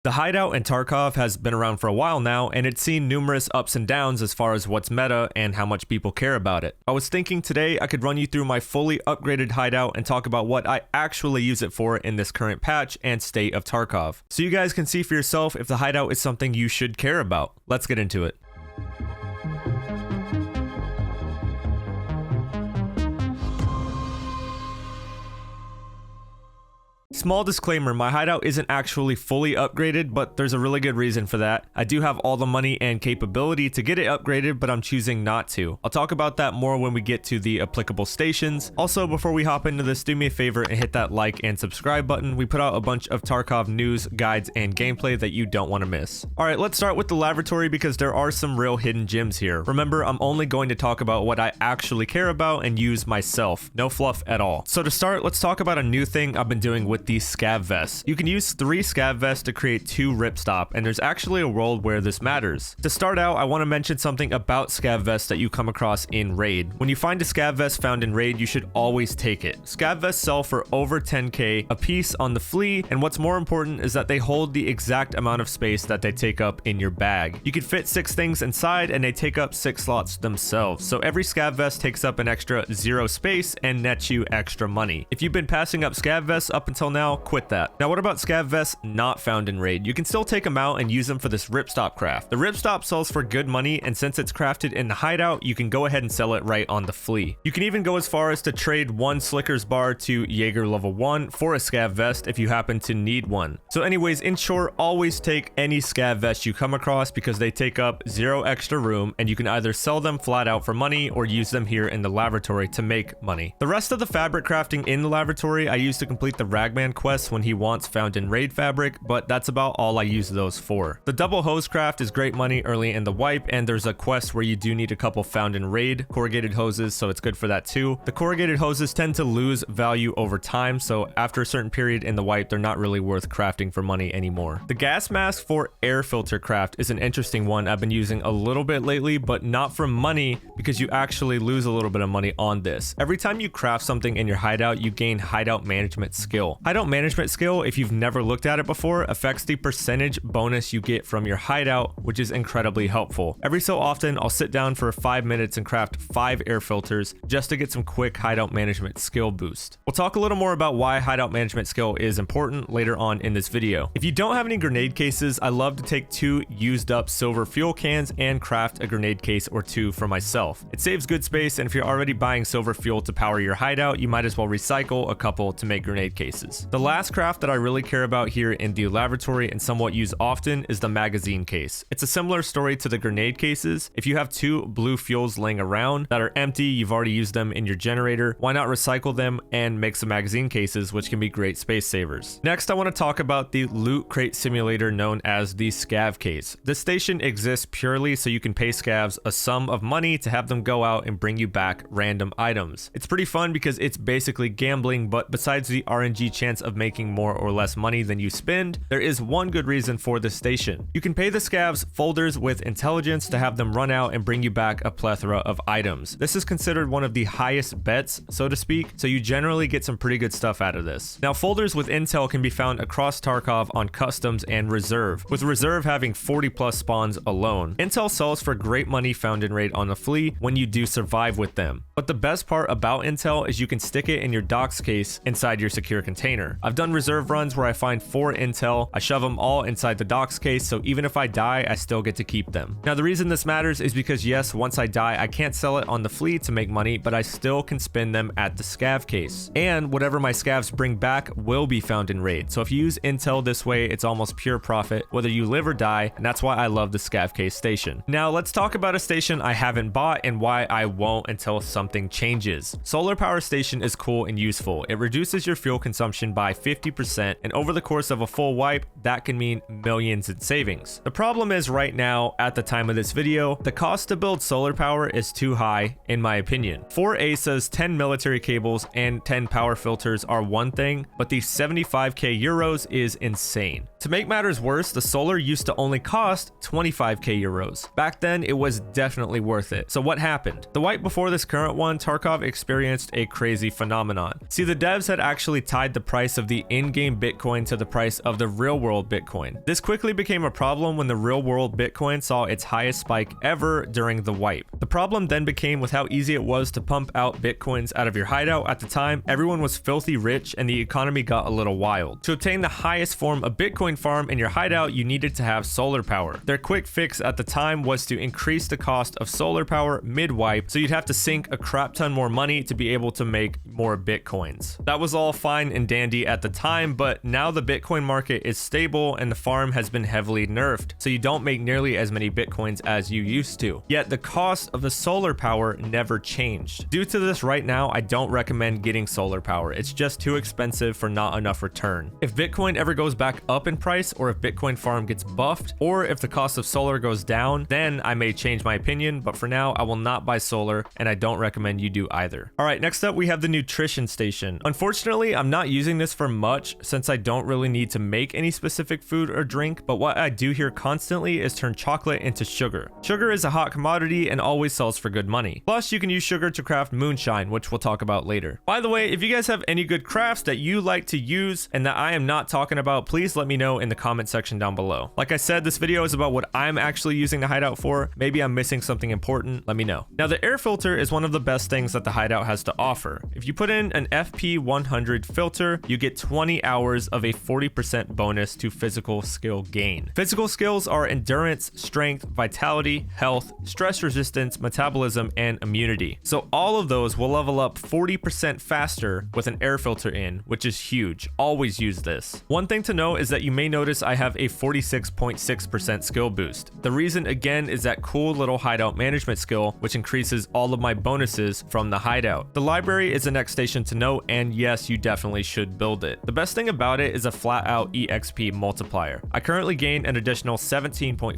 The Hideout in Tarkov has been around for a while now, and it's seen numerous ups and downs as far as what's meta and how much people care about it. I was thinking today I could run you through my fully upgraded Hideout and talk about what I actually use it for in this current patch and state of Tarkov, so you guys can see for yourself if the Hideout is something you should care about. Let's get into it. Small disclaimer, my Hideout isn't actually fully upgraded, but there's a really good reason for that. I do have all the money and capability to get it upgraded, but I'm choosing not to. I'll talk about that more when we get to the applicable stations. Also, before we hop into this, do me a favor and hit that like and subscribe button. We put out a bunch of Tarkov news, guides, and gameplay that you don't want to miss. Alright, let's start with the laboratory because there are some real hidden gems here. Remember, I'm only going to talk about what I actually care about and use myself. No fluff at all. So to start, let's talk about a new thing I've been doing with the Scav vests. You can use 3 Scav vests to create 2 Ripstop, and there's actually a world where this matters. To start out, I want to mention something about Scav vests that you come across in Raid. When you find a Scav vest found in Raid, you should always take it. Scav vests sell for over 10k a piece on the flea, and what's more important is that they hold the exact amount of space that they take up in your bag. You can fit 6 things inside, and they take up 6 slots themselves, so every Scav vest takes up an extra 0 space and nets you extra money. If you've been passing up Scav vests up until now, quit that. Now what about Scav vests not found in Raid? You can still take them out and use them for this Ripstop craft. The Ripstop sells for good money, and since it's crafted in the Hideout, you can go ahead and sell it right on the flea. You can even go as far as to trade 1 Slicker's bar to Jaeger level 1 for a Scav vest if you happen to need one. So anyways, in short, always take any Scav vest you come across because they take up 0 extra room, and you can either sell them flat out for money or use them here in the laboratory to make money. The rest of the fabric crafting in the laboratory I use to complete the Ragman quest when he wants found in Raid fabric, but that's about all I use those for. The double hose craft is great money early in the wipe, and there's a quest where you do need a couple found in Raid corrugated hoses, so it's good for that too. The corrugated hoses tend to lose value over time, so after a certain period in the wipe, they're not really worth crafting for money anymore. The gas mask for air filter craft is an interesting one I've been using a little bit lately, but not for money because you actually lose a little bit of money on this. Every time you craft something in your Hideout, you gain Hideout management skill. Hideout management skill, if you've never looked at it before, affects the percentage bonus you get from your Hideout, which is incredibly helpful. Every so often, I'll sit down for 5 minutes and craft 5 air filters just to get some quick Hideout management skill boost. We'll talk a little more about why Hideout management skill is important later on in this video. If you don't have any grenade cases, I love to take 2 used up silver fuel cans and craft a grenade case or 2 for myself. It saves good space, and if you're already buying silver fuel to power your Hideout, you might as well recycle a couple to make grenade cases. The last craft that I really care about here in the laboratory and somewhat use often is the magazine case. It's a similar story to the grenade cases. If you have 2 blue fuels laying around that are empty, you've already used them in your generator, why not recycle them and make some magazine cases, which can be great space savers. Next, I want to talk about the loot crate simulator known as the Scav case. This station exists purely so you can pay Scavs a sum of money to have them go out and bring you back random items. It's pretty fun because it's basically gambling, but besides the RNG chance of making more or less money than you spend, there is one good reason for this station. You can pay the Scavs folders with intelligence to have them run out and bring you back a plethora of items. This is considered one of the highest bets, so to speak, so you generally get some pretty good stuff out of this. Now, folders with intel can be found across Tarkov on customs and reserve, with reserve having 40 plus spawns alone. Intel sells for great money found in Raid on the flea when you do survive with them. But the best part about intel is you can stick it in your docs case inside your secure container. I've done reserve runs where I find 4 intel, I shove them all inside the docs case, so even if I die, I still get to keep them. Now the reason this matters is because yes, once I die, I can't sell it on the flea to make money, but I still can spend them at the Scav case. And whatever my Scavs bring back will be found in Raid, so if you use intel this way, it's almost pure profit, whether you live or die, and that's why I love the Scav case station. Now let's talk about a station I haven't bought and why I won't until something changes. Solar power station is cool and useful. It reduces your fuel consumption by 50%, and over the course of a full wipe, that can mean millions in savings. The problem is right now, at the time of this video, the cost to build solar power is too high, in my opinion. 4 ASAs, 10 military cables, and 10 power filters are one thing, but the 75k euros is insane. To make matters worse, the solar used to only cost 25k euros. Back then, it was definitely worth it. So what happened? The wipe before this current one, Tarkov experienced a crazy phenomenon. See, the devs had actually tied the price of the in-game Bitcoin to the price of the real-world Bitcoin. This quickly became a problem when the real-world Bitcoin saw its highest spike ever during the wipe. The problem then became with how easy it was to pump out Bitcoins out of your hideout. At the time, everyone was filthy rich and the economy got a little wild. To obtain the highest form of Bitcoin farm in your hideout, you needed to have solar power. Their quick fix at the time was to increase the cost of solar power mid-wipe, so you'd have to sink a crap ton more money to be able to make more Bitcoins. That was all fine and dandy at the time, but now the Bitcoin market is stable and the farm has been heavily nerfed, so you don't make nearly as many Bitcoins as you used to. Yet the cost of the solar power never changed. Due to this right now, I don't recommend getting solar power. It's just too expensive for not enough return. If Bitcoin ever goes back up in price, or if Bitcoin farm gets buffed, or if the cost of solar goes down, then I may change my opinion, but for now, I will not buy solar, and I don't recommend you do either. All right, next up, we have the nutrition station. Unfortunately, I'm not using this for much since I don't really need to make any specific food or drink, but what I do here constantly is turn chocolate into sugar. Sugar is a hot commodity and always sells for good money. Plus, you can use sugar to craft moonshine, which we'll talk about later. By the way, if you guys have any good crafts that you like to use and that I am not talking about, please let me know in the comment section down below. Like I said, this video is about what I'm actually using the hideout for. Maybe I'm missing something important, let me know. Now, the air filter is one of the best things that the hideout has to offer. If you put in an FP100 filter, you get 20 hours of a 40% bonus to physical skill gain. Physical skills are endurance, strength, vitality, health, stress resistance, metabolism, and immunity. So all of those will level up 40% faster with an air filter in, which is huge. Always use this. One thing to note is that you may notice I have a 46.6% skill boost. The reason again is that cool little hideout management skill, which increases all of my bonuses from the hideout. The library is the next station to note, and yes, you definitely should build it. The best thing about it is a flat out EXP multiplier. I currently gain an additional 17.4%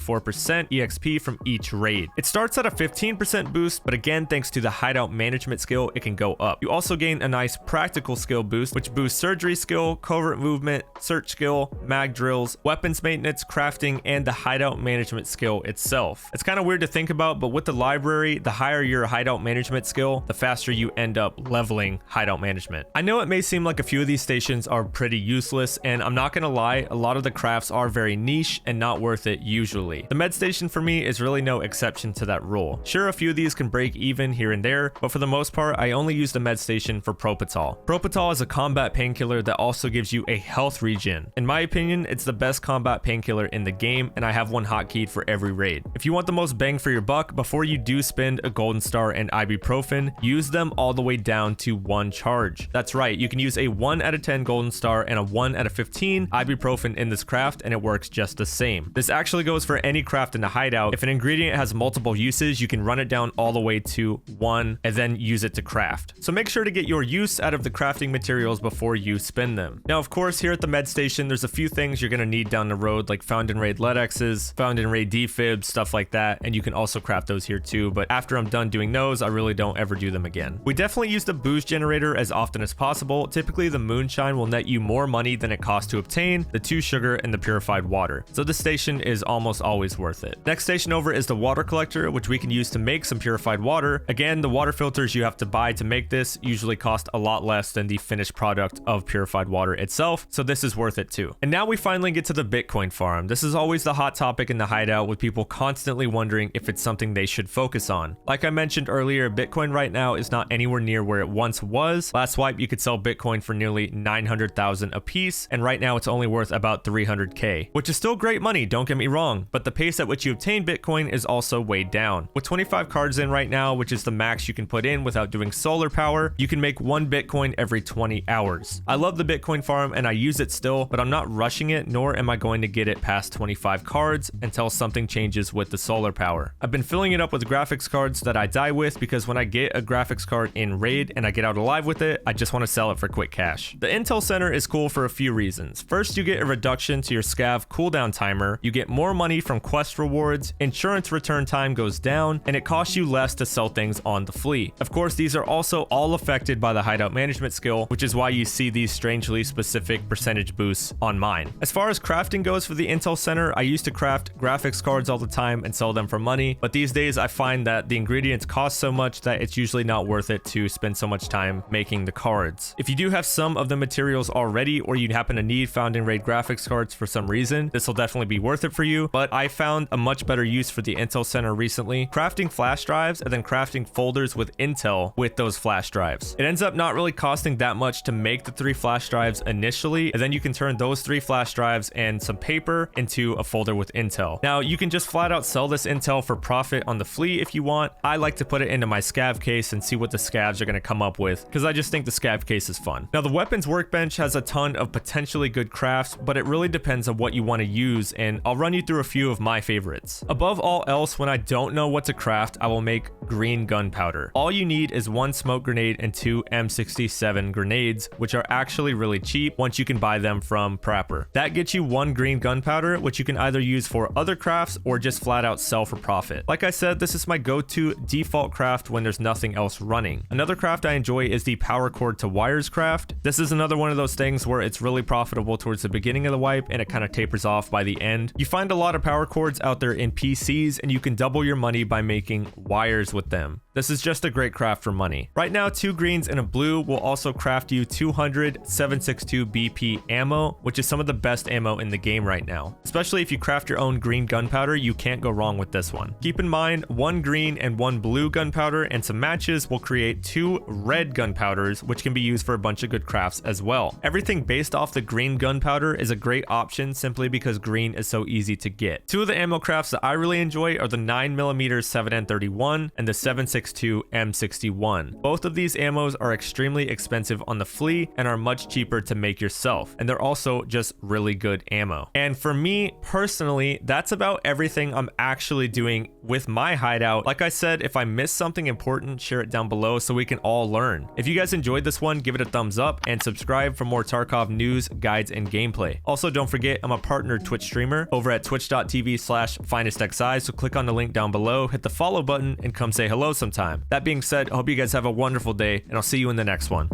EXP from each raid. It starts at a 15% boost, but again, thanks to the hideout management skill, it can go up. You also gain a nice practical skill boost, which boosts surgery skill, covert movement, search skill, mag drills, weapons maintenance, crafting, and the hideout management skill itself. It's kind of weird to think about, but with the library, the higher your hideout management skill, the faster you end up leveling hideout management. I know it may seem like a few of these stations are pretty useless, and I'm not gonna lie, a lot of the crafts are very niche and not worth it usually. The med station for me is really no exception to that rule. Sure, a few of these can break even here and there, but for the most part, I only use the med station for Propital. Propital is a combat painkiller that also gives you a health regen. In my opinion, it's the best combat painkiller in the game, and I have one hotkeyed for every raid. If you want the most bang for your buck, before you do spend a golden star and ibuprofen, use them all the way down to 1 charge. That's right, you can use a 1 out of 10 golden star and a 1 out of 15 ibuprofen in this craft, and it works just the same. This actually goes for any craft in the hideout. If an ingredient has multiple uses, you can run it down all the way to 1 and then use it to craft. So make sure to get your use out of the crafting materials before you spend them. Now, of course, here at the med station, there's a few things you're gonna need down the road, like found in raid LEDXs, found in raid defibs, stuff like that, and you can also craft those here too, but after I'm done doing those, I really don't ever do them again. We definitely use the boost generator as often as possible. Typically, the moonshine will net you more money than it costs to obtain, the 2 sugar and the purified water. So this station is almost always worth it. Next station over is the water collector, which we can use to make some purified water. Again, the water filters you have to buy to make this usually cost a lot less than the finished product of purified water itself, so this is worth it too. And now we finally get to the Bitcoin farm. This is always the hot topic in the hideout, with people constantly wondering if it's something they should focus on. Like I mentioned earlier, Bitcoin right now is not anywhere near where it once was. Last swipe, you could sell Bitcoin for nearly 900,000 a piece, and right now it's only worth about 300k, which is still great money, don't get me wrong, but the pace at which you obtain Bitcoin is also way down. With 25 cards in right now, which is the max you can put in without doing solar power, you can make 1 Bitcoin every 20 hours. I love the Bitcoin farm and I use it still, but I'm not rushing it, nor am I going to get it past 25 cards until something changes with the solar power. I've been filling it up with graphics cards that I die with, because when I get a graphics card in raid and I get out alive with it, I just want to sell it for quick cash. The Intel Center is cool for a few reasons. First, you get a reduction to your Scav cooldown timer, you get more money from quest rewards, insurance return time goes down, and it costs you less to sell things on the fleet. Of course, these are also all affected by the hideout management skill, which is why you see these strangely specific percentage boosts on mine. As far as crafting goes for the Intel Center, I used to craft graphics cards all the time and sell them for money, but these days I find that the ingredients cost so much that it's usually not worth it to spend so much time making the cards. If you do have some of the materials already, or you happen to need Founding Raid graphics cards for some reason, this will definitely be worth it for you, but I found a much better use for the Intel Center recently, crafting flash drives and then crafting folders with Intel with those flash drives. It ends up not really costing that much to make the 3 flash drives initially, and then you can turn those 3 flash drives and some paper into a folder with Intel. Now, you can just flat out sell this Intel for profit on the flea if you want. I like to put it into my Scav case and see what the Scavs are going to come up with, because I just think the Scav case is fun. Now, the weapons workbench has a ton of potentially good crafts, but it really depends on what you want to use, and I'll run you through a few of my favorites. Above all else, when I don't know what to craft, I will make green gunpowder. All you need is 1 smoke grenade and 2 M67 grenades, which are actually really cheap once you can buy them from Prapper. That gets you 1 green gunpowder, which you can either use for other crafts or just flat out sell for profit. Like I said, this is my go-to default craft when there's nothing else running. Another craft I enjoy is the power cord to wires craft. This is another one of those things where it's really profitable towards the beginning of the wipe and it kind of tapers off by the end. You find a lot of power cords out there in PCs and you can double your money by making wires with them. This is just a great craft for money. Right now, 2 greens and a blue will also craft you 200 7.62 BP ammo, which is some of the best ammo in the game right now. Especially if you craft your own green gunpowder, you can't go wrong with this one. Keep in mind, 1 green and 1 blue gunpowder and some matches will create 2 red gunpowders, which can be used for a bunch of good crafts as well. Everything based off the green gunpowder is a great option simply because green is so easy to get. 2 of the ammo crafts that I really enjoy are the 9mm 7N31 and the 7.62 M61. Both of these ammos are extremely expensive on the flea and are much cheaper to make yourself, and they're also just really good ammo. And for me personally, that's about everything I'm actually doing with my hideout. Like I said, if I missed something important, share it down below so we can all learn. If you guys enjoyed this one, give it a thumbs up and subscribe for more Tarkov news, guides, and gameplay. Also, don't forget, I'm a partner Twitch streamer over at twitch.tv/finestxi, so click on the link down below, hit the follow button, and come say hello sometime. That being said, I hope you guys have a wonderful day, and I'll see you in the next one.